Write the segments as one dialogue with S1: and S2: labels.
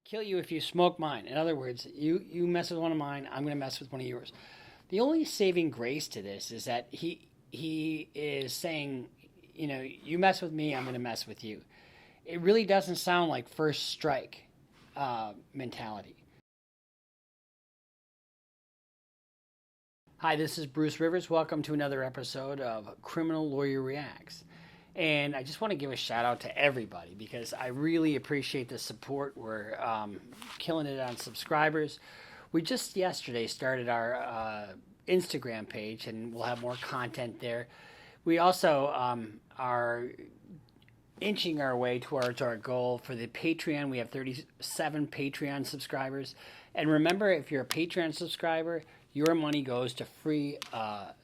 S1: kill you if you smoke mine. In other words, you mess with one of mine, I'm going to mess with one of yours. The only saving grace to this is that he is saying, you mess with me, I'm going to mess with you. It really doesn't sound like first strike mentality. Hi, this is Bruce Rivers. Welcome to another episode of Criminal Lawyer Reacts. And I just want to give a shout out to everybody because I really appreciate the support. We're killing it on subscribers. We just yesterday started our Instagram page, and we'll have more content there. We also are inching our way towards our goal for the Patreon. We have 37 Patreon subscribers. And remember, if you're a Patreon subscriber, your money goes to free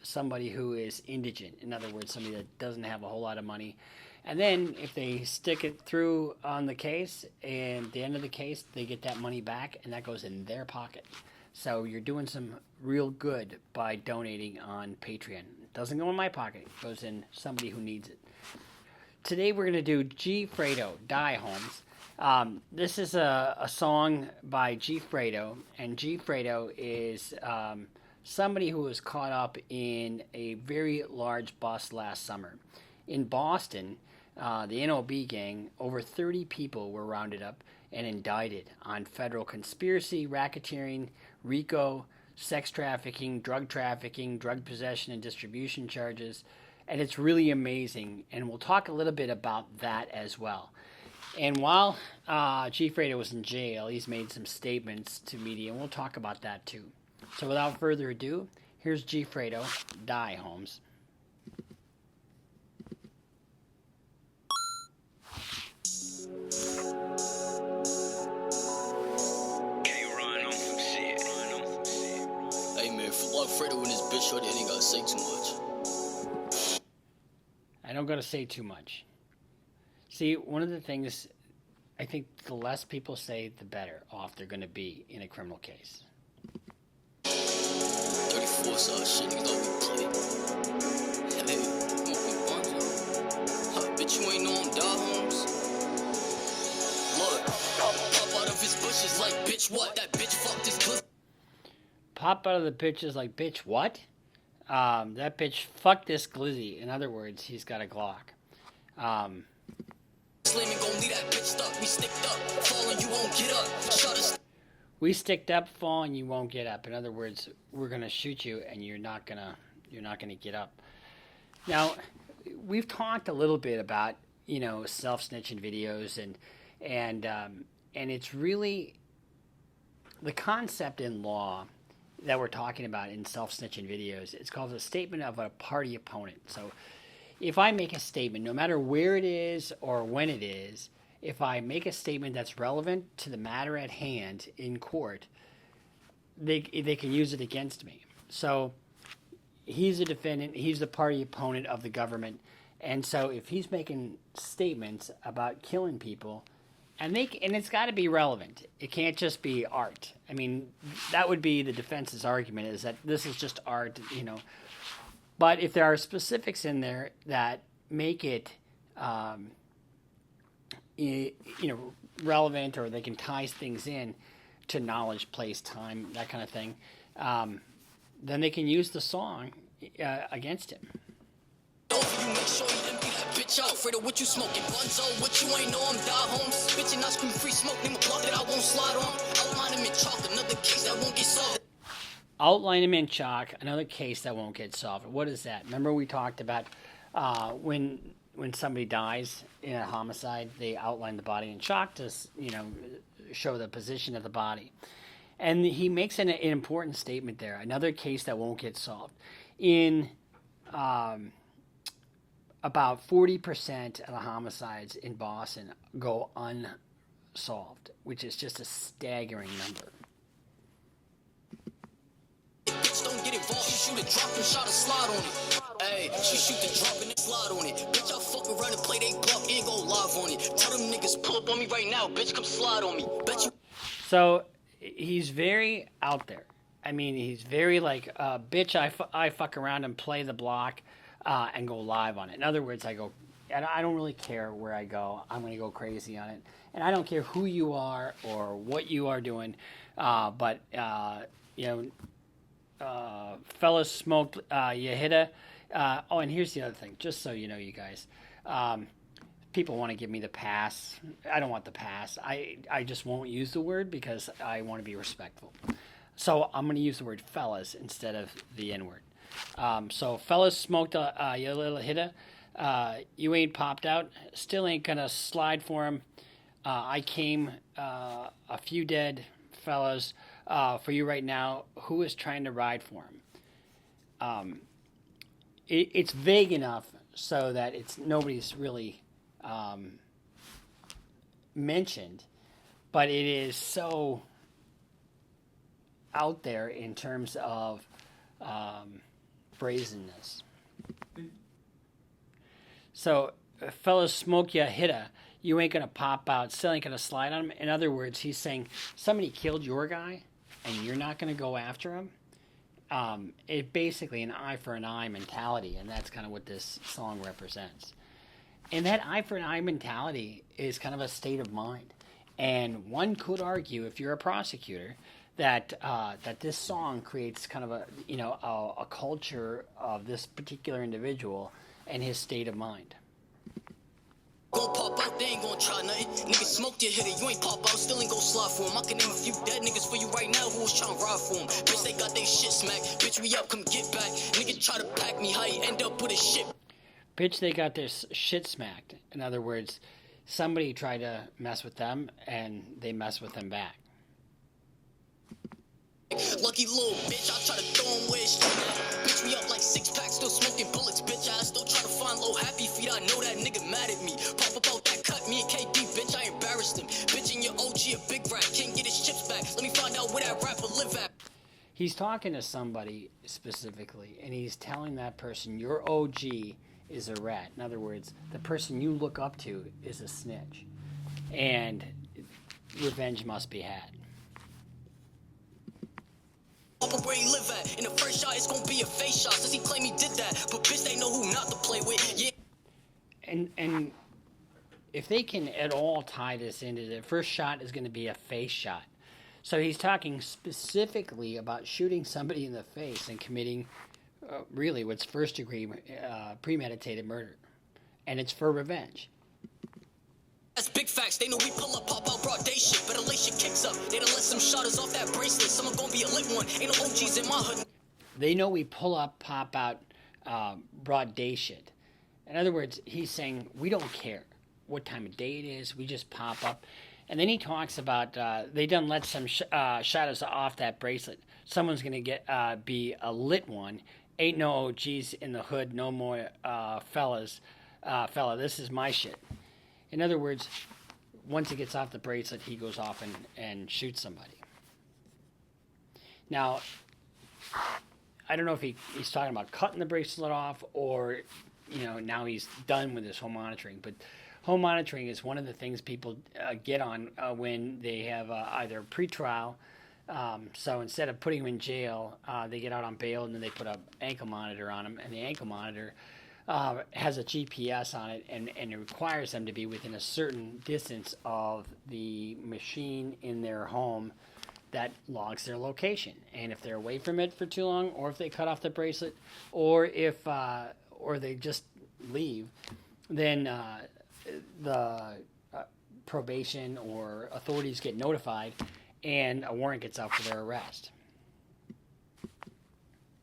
S1: somebody who is indigent. In other words, somebody that doesn't have a whole lot of money. And then if they stick it through on the case, and at the end of the case, they get that money back, and that goes in their pocket. So you're doing some real good by donating on Patreon. It doesn't go in my pocket. It goes in somebody who needs it. Today we're going to do G. Fredo, Die Homes. This is a song by G. Fredo, and G. Fredo is somebody who was caught up in a very large bust last summer. In Boston, the NOB gang, over 30 people were rounded up and indicted on federal conspiracy, racketeering, RICO, sex trafficking, drug possession and distribution charges. And it's really amazing, and we'll talk a little bit about that as well. And while G. Fredo was in jail, he's made some statements to media, and we'll talk about that too. So without further ado, here's G. Fredo, Die Homes.
S2: Hey man, fuck Fredo and this bitch shorty ain't gotta say too much.
S1: I don't gotta say too much. See, one of the things, I think the less people say, the better off they're gonna be in a criminal case.
S2: 34 so shit, niggas don't be play. Hey, smoking bonzo. Huh, bitch, you ain't know I'm Die Homes. Look, pop out of his bushes like bitch what? That bitch fucked his pussy.
S1: Pop out of the bitches like bitch what? That bitch fucked this glizzy. In other words, he's got a Glock.
S2: Slamming gon' leave that bitch stuck. We sticked up, falling you won't get up. Shut us.
S1: We sticked up, fall, and you won't get up. In other words, we're gonna shoot you, and you're not gonna get up. Now, we've talked a little bit about self-snitching videos, and it's really the concept in law that we're talking about in self-snitching videos. It's called a statement of a party opponent. So if I make a statement, no matter where it is or when it is, if I make a statement that's relevant to the matter at hand in court, they can use it against me. So he's a defendant, he's the party opponent of the government, and so if he's making statements about killing people, and it's got to be relevant. It can't just be art. I mean, that would be the defense's argument, is that this is just art, But if there are specifics in there that make it, relevant, or they can tie things in to knowledge, place, time, that kind of thing, then they can use the song against him.
S2: You make sure you empty that bitch out. Fredo, what you smoking? Bunzo, what you ain't know I'm Die Homes. Bitch, and I scream free smoke. Name a block that I won't slide on. Outline him in chalk, another case that won't get solved.
S1: Outline him in chalk, another case that won't get solved. What is that? Remember we talked about when somebody dies in a homicide, they outline the body in chalk to show the position of the body. And he makes an important statement there. Another case that won't get solved. In about 40% of the homicides in Boston go unsolved, which is just a staggering number.
S2: Bitch, don't get involved. She shoot a drop and shot a slide on it. Hey, she shoot the drop and then slide on it. Bitch, I'll fuck around and play they bluff and go live on it. Tell them niggas pull up on me right now. Bitch, come slide on me. Bet you.
S1: So he's very out there. I mean, he's very like, bitch, I fuck around and play the block and go live on it. In other words, I don't really care where I go. I'm going to go crazy on it. And I don't care who you are or what you are doing, but fellas smoked, you hit a. Oh, and here's the other thing, just so you know, you guys. People want to give me the pass. I don't want the pass. I just won't use the word because I want to be respectful. So I'm going to use the word fellas instead of the N word. So fellas smoked a little hitter. You ain't popped out. Still ain't going to slide for him. I came a few dead fellas for you right now. Who is trying to ride for him? It's vague enough so that nobody's really mentioned, but it is so out there in terms of brazenness. So, fellas, smoke ya hitter. You ain't gonna pop out. Still ain't gonna slide on him. In other words, he's saying somebody killed your guy, and you're not gonna go after him. It's basically an eye for an eye mentality, and that's kind of what this song represents. And that eye for an eye mentality is kind of a state of mind. And one could argue, if you're a prosecutor, that this song creates kind of a culture of this particular individual and his state of mind.
S2: Gon' pop out, they ain't gon' try nothing. Niggas smoked your hitter, you ain't pop out, still ain't gon' slide for him. I can name a few dead niggas for you right now who was tryna ride for him. Bitch, they got they shit smacked. Bitch, we up, come get back. Nigga try to pack me, how you end up with a shit.
S1: Bitch, they got their shit smacked. In other words, somebody tried to mess with them, and they mess with them back.
S2: Lucky little bitch, I try to throw him where it's straight at. Bitch, we up like 6 packs, still smoking bullets, bitch. I still try to find low happy feet. I know that nigga mad at me. Pop up out that cut, me and KD, bitch, I embarrassed him. Bitch, and your OG a big rat, can't get his chips back. Let me find out where that rapper live at.
S1: He's talking to somebody specifically, and he's telling that person, your OG is a rat. In other words, the person you look up to is a snitch. And revenge must be had.
S2: Where he live at. In the first shot, it's gonna be a face shot. Since he claim he did that, but bitch, they know who not to play with. Yeah.
S1: And if they can at all tie this into the first shot is going to be a face shot. So he's talking specifically about shooting somebody in the face and committing really what's first degree premeditated murder, and it's for revenge.
S2: That's big facts. They know we pull up, pop out, broad day shit. Better lay shit kicks up. They done let some shotters off that bracelet. Someone gonna be a lit one. Ain't no OGs in my hood.
S1: They know we pull up, pop out, broad day shit. In other words, he's saying we don't care what time of day it is. We just pop up. And then he talks about they done let some shotters off that bracelet. Someone's gonna be a lit one. Ain't no OGs in the hood. No more fellas. Fella, this is my shit. In other words, once he gets off the bracelet, he goes off and shoots somebody. Now, I don't know if he's talking about cutting the bracelet off or, now he's done with his home monitoring. But home monitoring is one of the things people get on when they have either pretrial. So instead of putting him in jail, they get out on bail and then they put an ankle monitor on him. And the ankle monitor has a GPS on it, and it requires them to be within a certain distance of the machine in their home that logs their location. And if they're away from it for too long, or if they cut off the bracelet, or if or they just leave, then the probation or authorities get notified, and a warrant gets out for their arrest.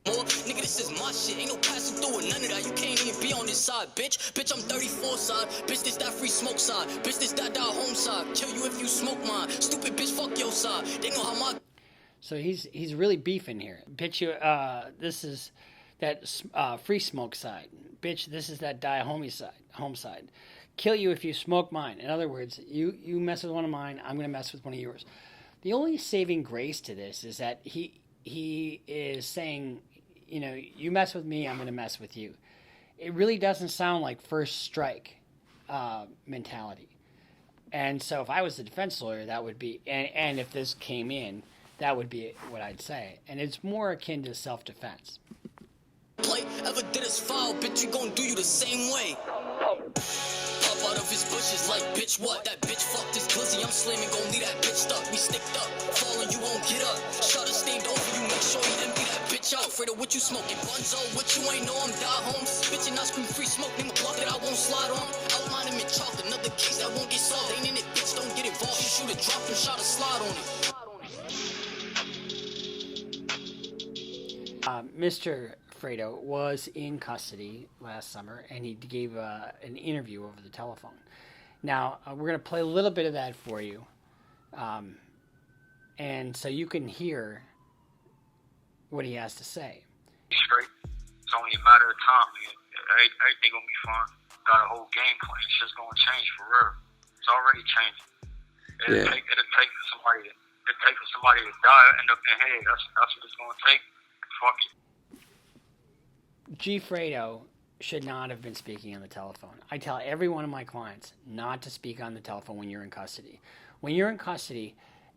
S2: Nigga, this is my shit. Ain't no passing through or none of that. You can't even be on this side, bitch. Bitch, I'm 34 side. Bitch, this that free smoke side. Bitch, this that home side. Kill you if you smoke mine. Stupid bitch, fuck your side. They know how my...
S1: So he's really beefing here. Bitch, this is that free smoke side. Bitch, this is that home side. Kill you if you smoke mine. In other words, you mess with one of mine, I'm going to mess with one of yours. The only saving grace to this is that he is saying, you mess with me, I'm going to mess with you. It really doesn't sound like first strike mentality. And so if I was the defense lawyer, that would be, and if this came in, that would be what I'd say. And it's more akin to self-defense.
S2: Play ever did us foul, bitch, you gon' do you the same way. Pop out of his bushes like, bitch, what? That bitch fucked his glizzy. I'm slamming, gon' leave that bitch stuck. We sticked up, falling, you won't get up. Shutter stained over you, make sure you empty that bitch out. Fredo, what you smoking? Bunzo, what you ain't know? I'm die home. Bitchin', I scream free smoke, name a block that I won't slide on. Outline him in chalk, another case that won't get solved. Ain't in it, bitch, don't get involved. You shoot a drop and shot a slide on it.
S1: Mr. Fredo was in custody last summer, and he gave an interview over the telephone. Now, we're going to play a little bit of that for you, and so you can hear what he has to say.
S3: Straight. It's only a matter of time, man. Everything gonna be fine. Got a whole game plan. It's just gonna change for real. It's already changing. It'll take for somebody to die, end up in head. That's what it's gonna take. Fuck it.
S1: G. Fredo should not have been speaking on the telephone. I tell every one of my clients not to speak on the telephone when you're in custody. When you're in custody,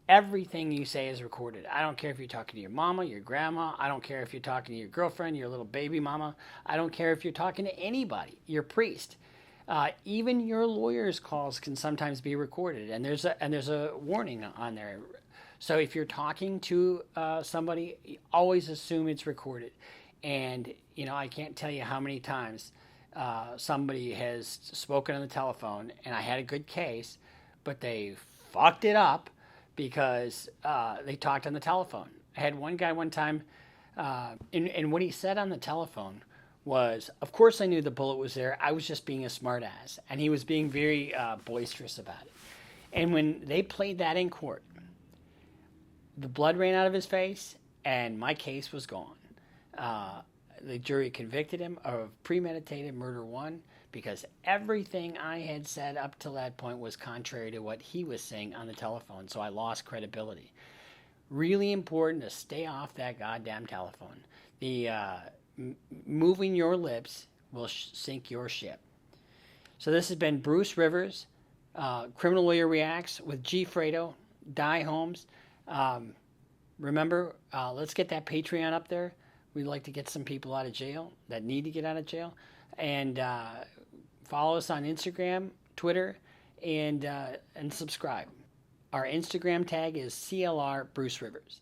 S1: everything you say is recorded. I don't care if you're talking to your mama, your grandma. I don't care if you're talking to your girlfriend, your little baby mama. I don't care if you're talking to anybody, your priest. Even your lawyer's calls can sometimes be recorded, and there's a warning on there. So if you're talking to somebody, always assume it's recorded. And I can't tell you how many times somebody has spoken on the telephone, and I had a good case, but they fucked it up because they talked on the telephone. I had one guy one time, and what he said on the telephone was, of course I knew the bullet was there. I was just being a smartass. And he was being very boisterous about it. And when they played that in court, the blood ran out of his face, and my case was gone. The jury convicted him of premeditated murder 1 because everything I had said up till that point was contrary to what he was saying on the telephone, so I lost credibility. Really important to stay off that goddamn telephone. The moving your lips will sink your ship. So this has been Bruce Rivers, Criminal Lawyer Reacts with G. Fredo, Die Holmes. Remember, let's get that Patreon up there. We'd like to get some people out of jail that need to get out of jail. And follow us on Instagram, Twitter, and subscribe. Our Instagram tag is CLR Bruce Rivers.